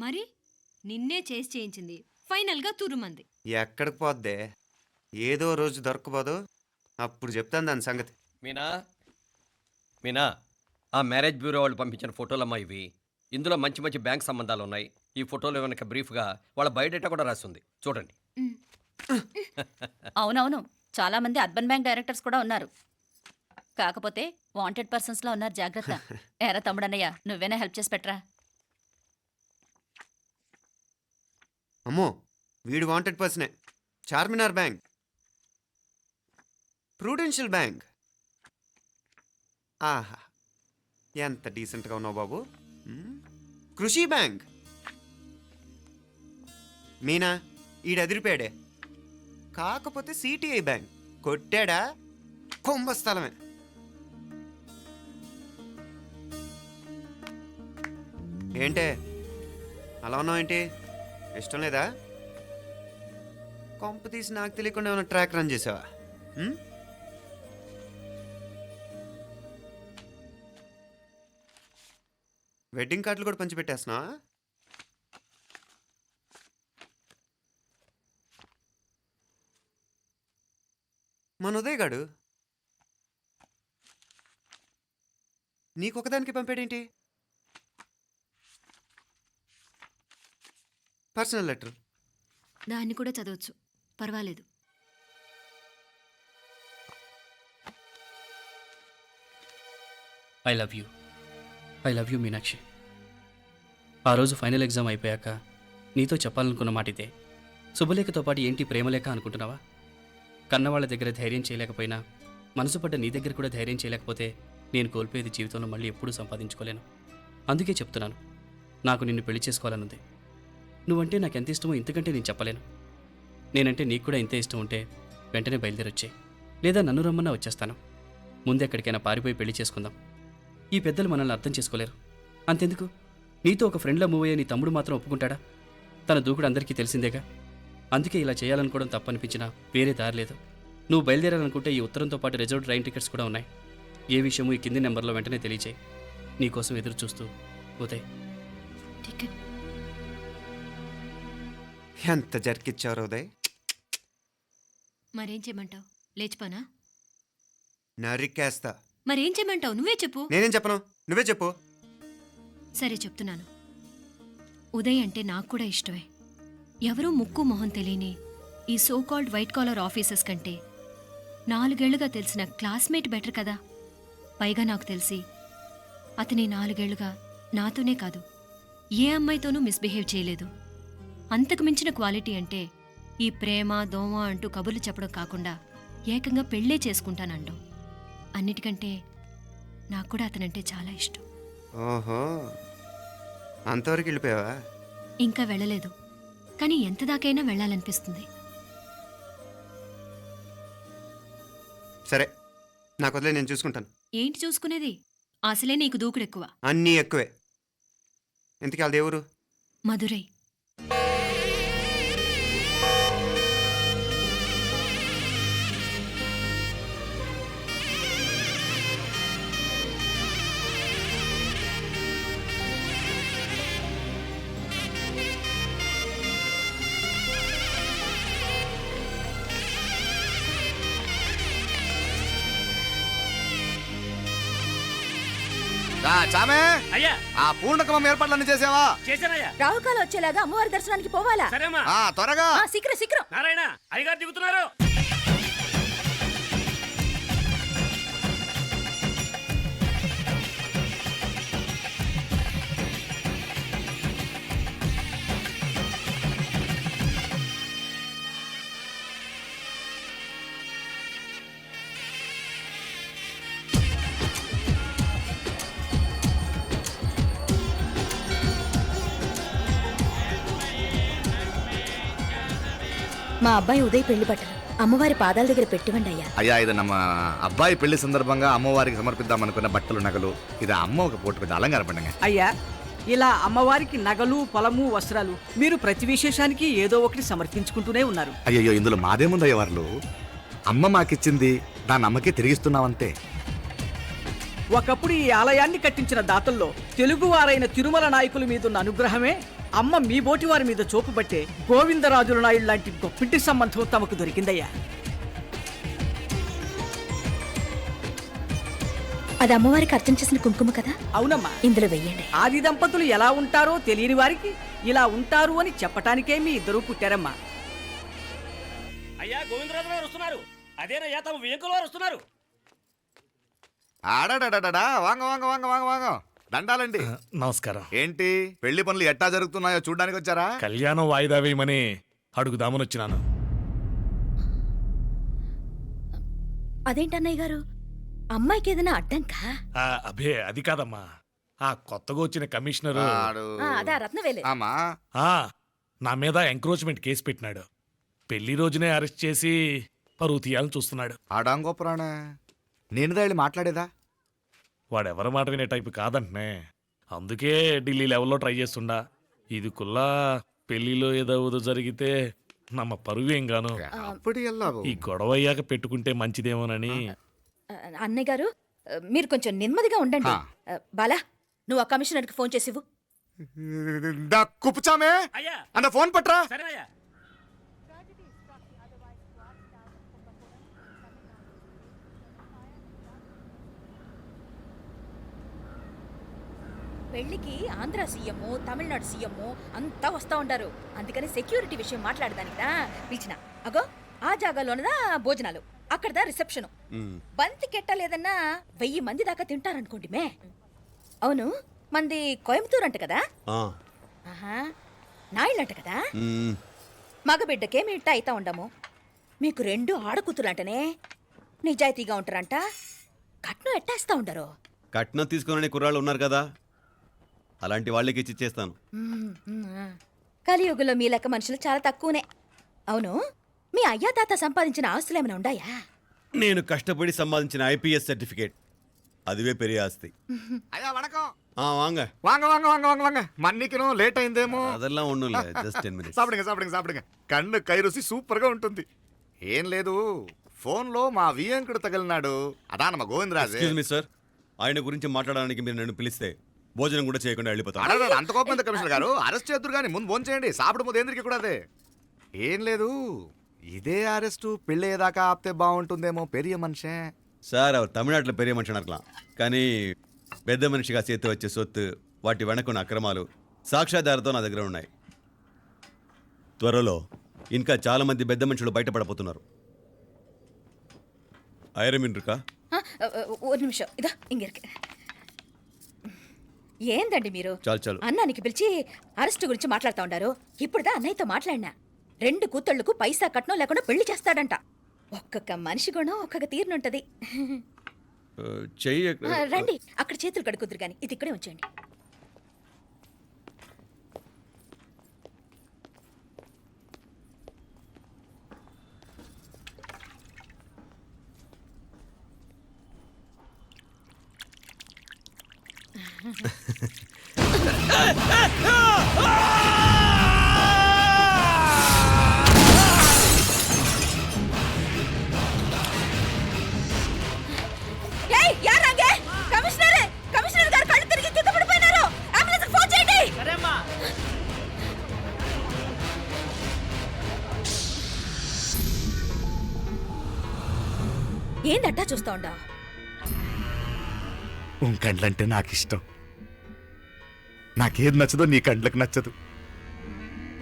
మరి నిన్నే చేసి చేయించింది ఫైనల్గా తురుమంది. ఎక్కడికి పోద్దే? ఏదో రోజు దొరకపోదు, అప్పుడు చెప్తాను దాని సంగతి. మీనా మీనా ఆ మ్యారేజ్ బ్యూరో వాళ్ళు పంపించిన ఫోటోలమ్మా ఇవి. ఇందులో మంచి మంచి బ్యాంక్ సంబంధాలు ఉన్నాయి. ఈ ఫోటోలో వెనక బ్రీఫ్గా వాళ్ళ బయోడేటా కూడా రాస్తుంది, చూడండి. అవునవును, చాలా మంది అర్బన్ బ్యాంక్ డైరెక్టర్స్ కూడా ఉన్నారు. కాకపోతే వాంటెడ్ పర్సన్స్ లా ఉన్నారు, జాగ్రత్త. ఏరా తమ్ముడన్నయ్య, నువ్వేనా హెల్ప్ చేసి పెట్టరా? అమ్మో, వీడు వాంటెడ్ పర్సనే. Charminar bank, prudential bank. ఆహా, ఎంత డీసెంట్గా ఉన్నావు బాబు. కృషి బ్యాంక్. మీనా, ఈడెదిరిపాడే. కాకపోతే సిటిఐ బ్యాంక్ కొట్టాడా కుంభస్థలమే. ఏంటే అలా ఉన్నావేంటి? ఇష్టం లేదా? కొంప తీసి నాకు తెలియకుండా ఏమైనా ట్రాక్ రన్ చేసావా? వెడ్డింగ్ కార్డులు కూడా పంచిపెట్టేస్తున్నా. మన ఉదయ్ గాడు నీకొకదానికి పంపాడేంటి? Personal letter. దాన్ని కూడా చదవచ్చు, పర్వాలేదు. I love you Meenakshi. ఆ రోజు ఫైనల్ ఎగ్జామ్ అయిపోయాక నీతో చెప్పాలనుకున్న మాట ఇదే. శుభలేఖతో పాటు ఏంటి ప్రేమలేఖ అనుకుంటున్నావా? కన్నవాళ్ళ దగ్గర ధైర్యం చేయలేకపోయినా మనసు పడ్డ నీ దగ్గర కూడా ధైర్యం చేయలేకపోతే నేను కోల్పోయేది జీవితంలో మళ్ళీ ఎప్పుడూ సంపాదించుకోలేను. అందుకే చెప్తున్నాను, నాకు నిన్ను పెళ్లి చేసుకోవాలనుంది. నువ్వంటే నాకు ఎంత ఇష్టమో ఇంతకంటే నేను చెప్పలేను. నేనంటే నీకు కూడా ఇంతే ఇష్టం ఉంటే వెంటనే బయలుదేరొచ్చే, లేదా నన్ను రమ్మన్నా వచ్చేస్తాను. ముందెక్కడికైనా పారిపోయి పెళ్లి చేసుకుందాం. ఈ పెద్దలు మనల్ని అర్థం చేసుకోలేరు. అంతెందుకు, నీతో ఒక ఫ్రెండ్లా మూవ్ అయ్యే నీ తమ్ముడు మాత్రం ఒప్పుకుంటాడా? తన దూకుడు అందరికీ తెలిసిందేగా. అందుకే ఇలా చేయాలనుకోవడం తప్పనిపించినా వేరే దారి లేదు. నువ్వు బయలుదేరాలనుకుంటే ఈ ఉత్తరంతో పాటు రిజర్వ్ ట్రైన్ టికెట్స్ కూడా ఉన్నాయి. ఏ విషయమూ ఈ కింది నెంబర్లో వెంటనే తెలియచేయి. నీకోసం ఎదురు చూస్తూ ఉదయ్. టికెట్ ఎంత జరికిచ్చారు ఉదయ్. మరేం చేయమంటావు? లేచిపోనా? నరికేస్తా. మరేం చేయమంటావు? నువ్వే చెప్పు. నేనేం చెప్పను, నువ్వే చెప్పు. సరే చెప్తున్నాను. ఉదయ్ అంటే నాకు కూడా ఇష్టమే. ఎవరూ ముక్కు మొహం తెలియని ఈ so called white collar officers కంటే 4 ఏళ్లుగా తెలిసిన క్లాస్మేట్ బెటర్ కదా. పైగా నాకు తెలిసి అతని 4 ఏళ్లుగా నాతోనే కాదు, ఏ అమ్మాయితోనూ మిస్బిహేవ్ చేయలేదు. అంతకు మించిన క్వాలిటీ అంటే ఈ ప్రేమ దోమ అంటూ కబుర్లు చెప్పడం కాకుండా ఏకంగా పెళ్ళే చేసుకుంటానండం. అన్నిటికంటే నాకు కూడా అతనంటే చాలా ఇష్టం. ఓహో, అంతవరకు వెళ్ళిపోయావా? ఇంకా వెళ్ళలేదు, కానీ ఎంత దాకైనా వెళ్ళాలనిపిస్తుంది. సరే, నాకు వదిలే, నేను చూసుకుంటాను. ఏంటి చూసుకునేది? అసలే నీకు దూకుడెక్కువ. అన్నీ ఎక్కువే. ఇంతకీ వాళ్ళ దేవురు? మధురై. చామే అయ్యా, ఆ పూర్ణకమం ఏర్పాట్లన్నీ చేసావా? చేశానయ్యా. రావుకాలం వచ్చేలాగా అమ్మవారి దర్శనానికి పోవాలా? సరేమ్మా. త్వరగా. శీఘ్రం. నారాయణ అయ్యగారు దిగుతున్నారు. మా అబ్బాయి ఉదయ్ పెళ్లి బట్టలు అమ్మవారి పాదాల దగ్గర పెట్టివ్వండి అయ్యా. అయ్యా, ఇది నమ్మ అబ్బాయి పెళ్లి సందర్భంగా అమ్మవారికి సమర్పిద్దాం అనుకున్న బట్టలు, నగలు. ఇది అమ్మ ఒక పూట పెద్ద అలంకార పండుగ. అయ్యా, ఇలా అమ్మవారికి నగలు, పొలము, వస్త్రాలు మీరు ప్రతి విశేషానికి ఏదో ఒకటి సమర్పించుకుంటూనే ఉన్నారు. అయ్యో, ఇందులో మాదేముందయ్య వాళ్ళు. అమ్మ మాకిచ్చింది, దాన్ని అమ్మకే తిరిగిస్తున్నామంతే. ఒకప్పుడు ఈ ఆలయాన్ని కట్టించిన దాతల్లో తెలుగువారైన తిరుమల నాయకుల మీదున్న అనుగ్రహమే అమ్మ మీ బోటి వారి మీద చూపుబట్టే గోవిందరాజుల నాయుడు లాంటి గొప్పింటి సంబంధం తమకు దొరికిందయ్యా. అది అమ్మవారికి అర్చన చేసిన కుంకుమ కదా, అవునమ్మా. ఇందులో వెయ్యండి. ఆది దంపతులు ఎలా ఉంటారో తెలియని వారికి ఇలా ఉంటారు అని చెప్పటానికే మీ ఇద్దరూ పుట్టారమ్మా. అయ్యా గోవిందరాజు గారు వస్తున్నారు. అదేనయ్యా తమ వెంకుల వారు వస్తున్నారు. ఆడాడాడా వాంగ వాంగ వాంగ వాంగ వాంగ దండాలండి. నమస్కారం. ఏంటి పెళ్లి పనులు ఎట్టా జరుగుతున్నాయో చూడ్డానికి వచ్చారా? కళ్యాణం వాయిదా వేయమని అడుగుదామని వచ్చినాను. అదేంటన్నయ్య గారు, అమ్మాయికి ఏదైనా అడ్డంకా? అబే అది కాదమ్మా, ఆ కొత్తగా వచ్చిన కమిషనర్ అదా రత్నవేలే. ఆమా నా మీద ఎంక్రోచ్మెంట్ కేసు పెట్టినాడు. పెళ్లి రోజునే అరెస్ట్ చేసి పరువు తీయాలని చూస్తున్నాడు. ఆడాంగోపురాణ నేనుదా వెళ్ళి మాట్లాడేదా? వాడెవరి మాట వినే టైపు కాదంటనే. అందుకే ఢిల్లీ లెవెల్లో ట్రై చేస్తుండా. ఇది కుల్లా పెళ్లిలో ఏదో జరిగితే నమ్మ పరువేం గాను. అప్పుడు ఎల్లావు. ఈ గొడవ అయ్యాక పెట్టుకుంటే మంచిదేమోనని. అన్నయ్య గారు, మీరు కొంచెం నెమ్మదిగా ఉండండి. బాలా, నువ్వు ఆ కమిషనర్కి ఫోన్ చేసివు. కుప్పుచామే అయ్యా అన్న ఫోన్ పట్రా. సరేనయ్యా. పెళ్లికి ఆంధ్ర సీఎం, తమిళనాడు సీఎం అంతా వస్తా ఉంటారు. అందుకని సెక్యూరిటీ విషయం మాట్లాడదానికిదా పిలిచిన. అగో ఆ జాగాలోనదా భోజనాలు, అక్కడదా రిసెప్షన్. బంతి కెట్టలేదన్నా 1000 మంది దాకా తింటారనుకోండి మే. అవును, మంది కోయంబత్తూర్ అంట కదా? ఆహా, నాయుళ్ళంట కదా? మగబిడ్డకే మీ ఇట్ట అయితా ఉండము. మీకు 2 ఆడకూతులంటనే నిజాయితీగా ఉంటారంట. కట్నం ఎట్టేస్తా ఉండరు. కట్నం తీసుకునే కుర్రాళ్ళు ఉన్నారు కదా, అలాంటి వాళ్ళకి ఇచ్చేస్తాను. కలియుగంలో మీ లెక్క మనుషులు చాలా తక్కువనే. అవును, మీ అయ్యా తాత సంపాదించిన ఆస్తులు ఏమైనా ఉండాయా? నేను కష్టపడి సంపాదించిన ఐపీఎస్ సర్టిఫికేట్, అదివే పెరిగే ఆస్తి. అయ్యా వణకం. వాంగ వాంగ వాంగ వాంగ వాంగ వాంగ మన్నికిను లేట్ అయిందేమో. అదెల్లా ఉండు, జస్ట్ 10 minutes. సాப்பிடுங்க సాப்பிடுங்க సాப்பிடுங்க. కన్ను కై రుచి సూపర్ గా ఉంటుంది. ఏం లేదు, ఫోన్ లో మా వియంకుడు తగిలినాడు. అదా నమ్మ గోవిందరాజు. ఎక్స్క్యూజ్ మీ సార్, ఆయన గురించి మాట్లాడడానికి మీరు నన్ను పిలిస్తే భోజనం కూడా చేయకుండా వెళ్ళిపోతాను. అడగడు, అంత కోపం ఎందుకు కమిషనర్ గారు? అరెస్ట్ చేద్దరు కానీ ముందు ఫోన్ చేయండి. సాப்பிడు ముందు ఎందుకు కూడా అదే. ఏం లేదు, ఇదే అరెస్టు పెళ్ళేదాకా ఆపితే బాగుంటుందేమో. పెరియ మనిషే సార్, அவர் తమిళనాడులో పెరిగే మనిషి అనర్కలాం, కానీ పెద్ద మనిషిగా చేతి వచ్చే సొత్తు, వాటి వెనకున్న అక్రమాలు సాక్ష్యాధారతో నా దగ్గర ఉన్నాయి. త్వరలో ఇంకా చాలా మంది పెద్ద మనుషులు బయటపడబోతున్నారు. ఐరమిన్ రుకా ஒரு நிமிஷம் இதா இங்க இருக்கு. ఏందండి మీరు చాలు చాలు. అన్నానికి పిలిచి అరెస్ట్ గురించి మాట్లాడుతూ ఉండారు. ఇప్పుడుదా అన్నయ్యతో మాట్లాడినా. 2 కూతుళ్ళకు పైసా కట్నం లేకుండా పెళ్లి చేస్తాడంట. ఒక్కొక్క మనిషి గుణం ఒక్కొక్క తీరునుంటది. చెయ్యి రండి, అక్కడ చేతులు కడుకుదురు కానీ ఇది ఇక్కడే ఉంచండి. కమిషనర్ గారు కళ్ళు తిరిగి కింద పడిపోయినారు. అంబులెన్స్ ఫోన్ చేయండి. సరేమ్మా. ఏందట్టా చూస్తా ఉండా? కండ్లంటే నాకు ఇష్టం. నాకేది నచ్చదో నీ కండ్లకు నచ్చదు.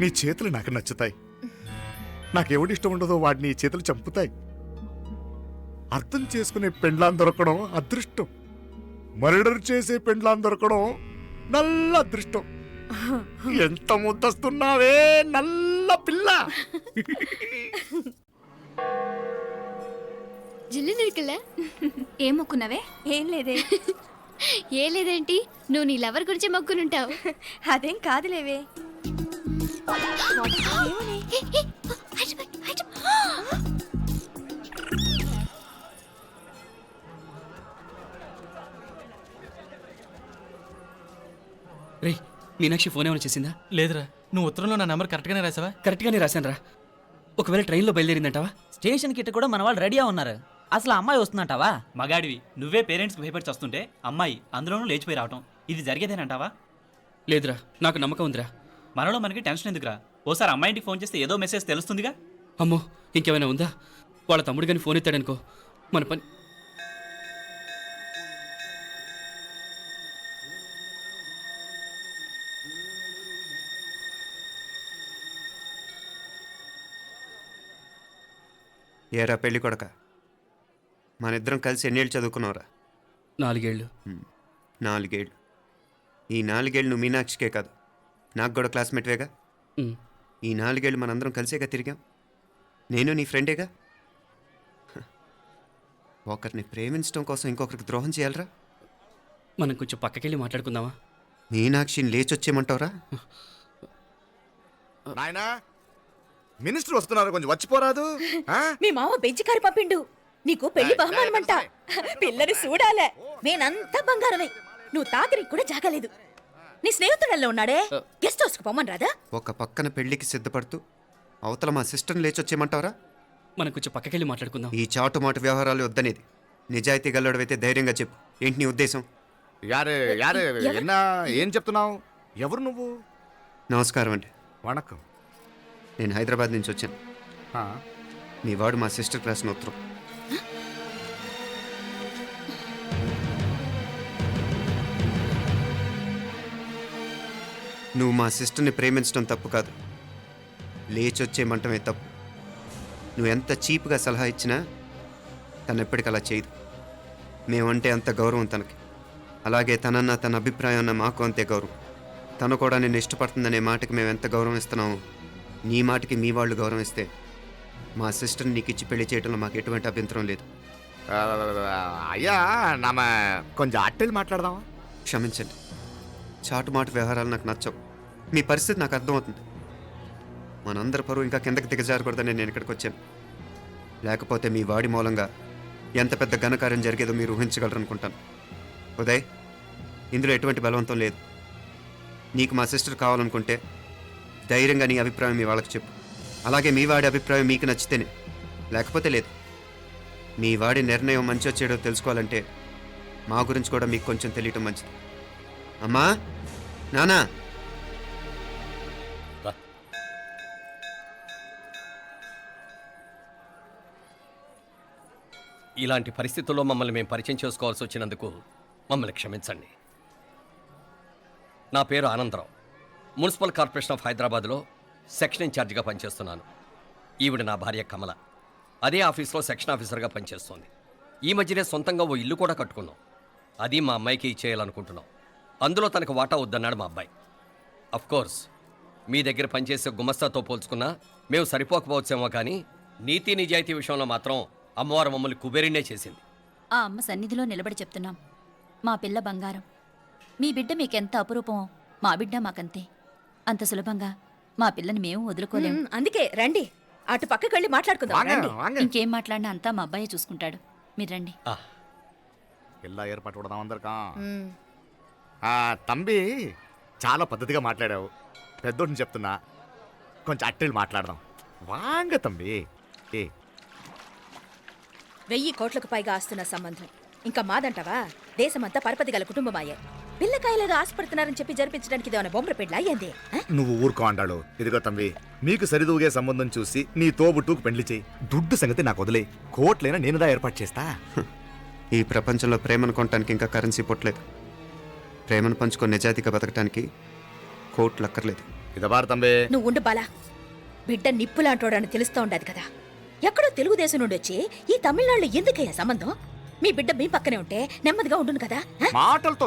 నీ చేతులు నాకు నచ్చుతాయి. నాకెవడి ఇష్టం ఉండదో వాడిని నీ చేతులు చంపుతాయి. అర్థం చేసుకునే పెండ్లాం దొరకడం అదృష్టం. మర్డర్ చేసే పెండ్లాం దొరకడం నల్ల అదృష్టం. ఎంత ముద్దస్తున్నావే నల్ల పిల్ల. జిల్లు నిరుకులే. ఏం మొక్కున్నావే? ఏం లేదే. ఏ లేదేంటి, నువ్వు నీ లవర్ గురించి మొక్కునుంటావు. అదేం కాదులేవే. రే, మీనాక్షి ఫోన్ ఏమైనా చేసిందా? లేదురా, నువ్వు ఉత్తరంలో నా నెంబర్ కరెక్ట్గానే రాసావా? కరెక్ట్గానే రాశాను రా. ఒకవేళ ట్రైన్లో బయలుదేరిందంటావా? స్టేషన్ కిட்ட కూడా మన వాళ్ళు రెడీగా ఉన్నారు. అసలు ఆ అమ్మాయి వస్తుందంటావా? మగాడివి నువ్వే పేరెంట్స్కి భయపడి వస్తుంటే అమ్మాయి అందులోనూ లేచిపోయి రావటం ఇది జరిగేదేనంటావా? లేదురా, నాకు నమ్మకం ఉందిరా. మనలో మనకి టెన్షన్ ఎందుకురా? ఓసారి అమ్మాయి ఇంటికి ఫోన్ చేస్తే ఏదో మెసేజ్ తెలుస్తుందిగా. అమ్మో, ఇంకేమైనా ఉందా? వాళ్ళ తమ్ముడు కానీ ఫోన్ ఎత్తాడనుకో, మన పని. ఏరా పెళ్ళి కొడక, మన ఇద్దరం కలిసి ఎన్నేళ్ళు చదువుకున్నావురా? 4 ఏళ్ళు. 4 ఏళ్ళు. ఈ 4 ఏళ్ళు నువ్వు మీనాక్షికే కాదు, నాకు కూడా క్లాస్మేట్వేగా. ఉమ్. ఈ 4 ఏళ్ళు మనందరం కలిసేగా తిరిగాం. నేను నీ ఫ్రెండేగా. హ. ఒకరిని ప్రేమించడం కోసం ఇంకొకరికి ద్రోహం చేయాలరా? మనం కొంచెం పక్కకెళ్ళి మాట్లాడుకుందామా? మీనాక్షిని లేచొచ్చేయమంటావురా? నాయనా, మినిస్టర్ వస్తున్నారు, కొంచెం వచ్చిపోరాదు. ఆ? మీ మామ బెంచి కారు పంపిండు. నీకు పెళ్లి బహుమానమంట. పిల్లని చూడాలే. నేనంతా బంగారమే. నువ్వు తాకరికి కూడా జాగలేదు. నీ స్నేహితుడల్లో ఉన్నాడే, గెస్ట్ హౌస్కి పొమ్మని రాదా? ఒక పక్కన పెళ్లికి సిద్ధపడుతూ అవతల మా సిస్టర్ని లేచొచ్చేయమంటావురా? మనం కొంచెం పక్కకెళ్ళి మాట్లాడుకుందాం. ఈ చాటుమాటు వ్యవహారాలు వద్దనేది. నిజాయితీ గల్లడవైతే ధైర్యంగా చెప్పు, ఏంటి నీ ఉద్దేశం? యారే యారే, ఎన్నా ఏం చెప్తున్నావు? ఎవరు నువ్వు? నమస్కారం అండి, వణకం. నేను హైదరాబాద్ నుంచి వచ్చాను. ఆ, మీ వాడు మా సిస్టర్ క్లాస్ ఉత్తరం. నువ్వు మా సిస్టర్ని ప్రేమించడం తప్పు కాదు, లేచొచ్చేయమంటమే తప్పు. నువ్వు ఎంత చీప్గా సలహా ఇచ్చినా తను ఎప్పటికీ అలా చేయదు. మేమంటే అంత గౌరవం తనకి, అలాగే తనన్న తన అభిప్రాయం అన్న మాకు అంతే గౌరవం. తను కూడా నిన్ను ఇష్టపడుతుందనే మాటకి మేము ఎంత గౌరవం ఇస్తున్నామో నీ మాటకి మీ వాళ్ళు గౌరవం ఇస్తే మా సిస్టర్ని నీకు ఇచ్చి పెళ్లి చేయడంలో మాకు ఎటువంటి అభ్యంతరం లేదు. అయ్యా నామ కొంచెం అట్టెలు మాట్లాడదామా? క్షమించండి, చాటుమాటు వ్యవహారాలు నాకు నచ్చవు. మీ పరిస్థితి నాకు అర్థమవుతుంది. మనందరి పరువు ఇంకా కిందకి దిగజారకూడదని నేను ఇక్కడికి వచ్చాను. లేకపోతే మీ వాడి మూలంగా ఎంత పెద్ద ఘనకార్యం జరిగేదో మీరు ఊహించగలరనుకుంటాను. ఉదయ్, ఇందులో ఎటువంటి బలవంతం లేదు. నీకు మా సిస్టర్ కావాలనుకుంటే ధైర్యంగా నీ అభిప్రాయం మీ వాళ్ళకి చెప్పు. అలాగే మీ వాడి అభిప్రాయం మీకు నచ్చితేనే, లేకపోతే లేదు. మీ వాడి నిర్ణయం మంచో చెడో తెలుసుకోవాలంటే మా గురించి కూడా మీకు కొంచెం తెలియటం మంచిది. అమ్మా, నానా, ఇలాంటి పరిస్థితుల్లో మమ్మల్ని మేము పరిచయం చేసుకోవాల్సి వచ్చినందుకు మమ్మల్ని క్షమించండి. నా పేరు ఆనందరావు. మున్సిపల్ కార్పొరేషన్ ఆఫ్ హైదరాబాద్లో సెక్షన్ ఇన్ఛార్జిగా పనిచేస్తున్నాను. ఈవిడ నా భార్య కమల. అదే ఆఫీస్లో సెక్షన్ ఆఫీసర్గా పనిచేస్తోంది. ఈ మధ్యనే సొంతంగా ఓ ఇల్లు కూడా కట్టుకున్నాం. అది మా అమ్మాయికి ఇచ్చేయాలనుకుంటున్నాం. అందులో తనకు వాటా వద్దన్నాడు మా అబ్బాయి. కోర్స్ మీ దగ్గర పనిచేసే గుమస్తాతో పోల్చుకున్నా మేము సరిపోకపోవచ్చేమో, కానీ నీతి నిజాయితీ విషయంలో మాత్రం అమ్మవారు మమ్మల్ని కుబేరినే చేసింది. ఆ అమ్మ సన్నిధిలో నిలబడి చెప్తున్నాం, మా పిల్ల బంగారం. మీ బిడ్డ మీకెంత అపురూపమో మా బిడ్డ మాకంతే. అంత సులభంగా మా పిల్లని మేము వదులుకోలేము. అందుకే రండి, అటు పక్కకి వెళ్ళి మాట్లాడుకుందాం. రండి. ఇంకేం మాట్లాడినా అంతా మా అబ్బాయే చూసుకుంటాడు. మీరు రండి. ఎలా ఏర్పాటు కొడదాం అందరికా? మ్. తంబి, చాలా పద్ధతిగా మాట్లాడావు. పెద్దోడిని చెప్తున్నా, కొంచెం అట్టెలు మాట్లాడదాం. వాంగ తంబి. 1000 కోట్లకు పైగా ఆస్తున్న సంబంధం ఇంకా మాదంటావా? దేశమంతా పరపతి గల కుటుంబమాయే. పిల్లకాయలేదో ఆశపడుతున్నారని చెప్పి జరిపించడానికి ఇదేమైనా బొమ్మర పెళ్ళి అయ్యింది? నువ్వు ఊరుకో అంటాడు. ఇదిగో తంబి, మీకు సరిదూగే సంబంధం చూసి నీ తోబుట్టుకు పెళ్లి చేయి. దుడ్డు సంగతి నాకు వదిలే. కోట్లైనా నేనుదా ఏర్పాటు చేస్తా. ఈ ప్రపంచంలో ప్రేమను కొనటానికి ఇంకా కరెన్సీ పుట్టలేదు. ప్రేమను పంచుకొని నిజాయితీగా బతకటానికి కోట్లు అక్కర్లేదు. ఇదబారు తంబే. నువ్వు ఉండు బాలా. బిడ్డ నిప్పులాంటోడని తెలుస్తూ ఉండదు కదా. ఎక్కడో తెలుగుదేశం నుండి వచ్చి ఈ తమిళనాడులో ఎందుకయ్యా సంబంధం? మీ బిడ్డ మీ పక్కనే ఉంటే నెమ్మదిగా ఉండును కదా. మాటలతో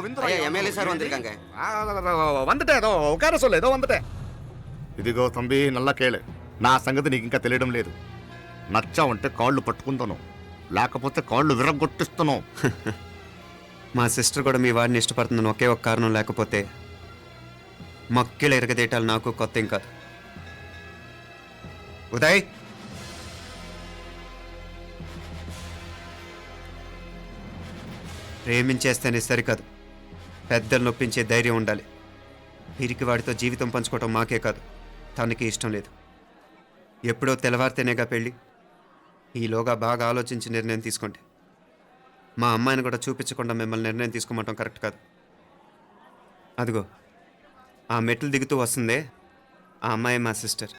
ఇదిగో తంబి, నల్ల కేళే. నా సంగతి నీకు ఇంకా తెలియడం లేదు. నచ్చా ఉంటే కాళ్ళు పట్టుకుంటాను, లేకపోతే కాళ్ళు విరగొట్టిస్తాను. మా సిస్టర్ కూడా మీ వాడిని ఇష్టపడుతుందని ఒకే ఒక కారణం లేకపోతే మక్కిల ఎరగదేటాలు నాకు కొత్త ఏం కాదు. ఉదయ్, ప్రేమించేస్తేనే సరికాదు, పెద్దలు నొప్పించే ధైర్యం ఉండాలి. వీరికి వాడితో జీవితం పంచుకోవటం మాకే కాదు, తనకి ఇష్టం లేదు. ఎప్పుడో తెల్లవారితేనేగా పెళ్ళి. ఈలోగా బాగా ఆలోచించి నిర్ణయం తీసుకోండి. మా అమ్మాయిని కూడా చూపించకుండా మిమ్మల్ని నిర్ణయం తీసుకోమంటాం కరెక్ట్ కాదు. అదిగో ఆ మెట్లు దిగుతూ వస్తుందే, ఆ అమ్మాయి మా సిస్టర్.